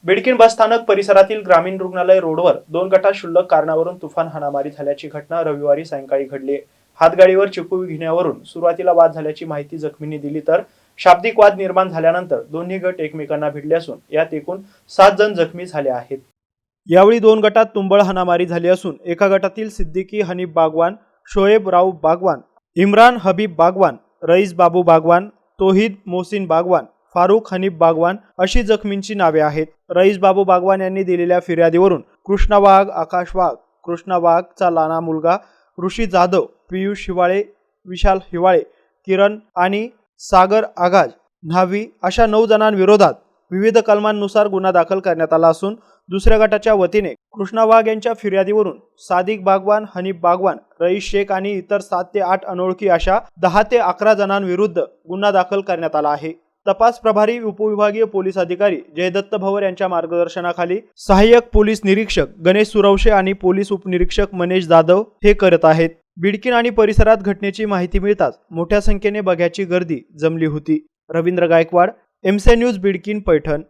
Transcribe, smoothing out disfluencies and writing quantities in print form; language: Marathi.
बिडकीन बसस्थानक परिसरातील ग्रामीण रुग्णालय रोडवर दोन गटात क्षुल्लक कारणावरून तुफान हाणामारी झाल्याची घटना रविवारी सायंकाळी घडली. हातगाडीवर चिपू घेण्यावरून सुरुवातीला वाद झाल्याची माहिती जखमींनी दिली, तर शाब्दिक वाद निर्माण झाल्यानंतर दोन्ही गट एकमेकांना भिडले असून यात एकूण 7 जण जखमी झाले आहेत. यावेळी दोन गटात तुंबळ हाणामारी झाली असून एका गटातील सिद्दीकी हनीफ बागवान, शोएब राऊफ बागवान, इम्रान हबीब बागवान, रईस बाबू बागवान, तोहिद मोहसिन बागवान, फारुख हनीफ बागवान अशी जखमींची नावे आहेत. रईस बाबू बागवान यांनी दिलेल्या फिर्यादीवरून कृष्णा वाघ, आकाश वाघ, कृष्णा वाघचा लहाना मुलगा ऋषी जाधव, पियुष हिवाळे, विशाल हिवाळे, किरण आणि सागर आगाज न्हावी अशा 9 जणांविरोधात विविध कलमांनुसार गुन्हा दाखल करण्यात आला असून दुसऱ्या गटाच्या वतीने कृष्णा वाघ यांच्या फिर्यादीवरून सादिक बागवान, हनीफ बागवान, रईस शेख आणि इतर 7 ते 8 अनोळखी अशा 10 ते 11 जणांविरुद्ध गुन्हा दाखल करण्यात आला आहे. तपास प्रभारी उपविभागीय पोलीस अधिकारी जयदत्त भवर यांच्या मार्गदर्शनाखाली सहाय्यक पोलीस निरीक्षक गणेश सुरवशे आणि पोलीस उपनिरीक्षक मनेश जाधव हे करत आहेत. बिडकीन आणि परिसरात घटनेची माहिती मिळताच मोठ्या संख्येने बघ्याची गर्दी जमली होती. Ravindra Gaikwad, MC news, Bidkin, Paithan.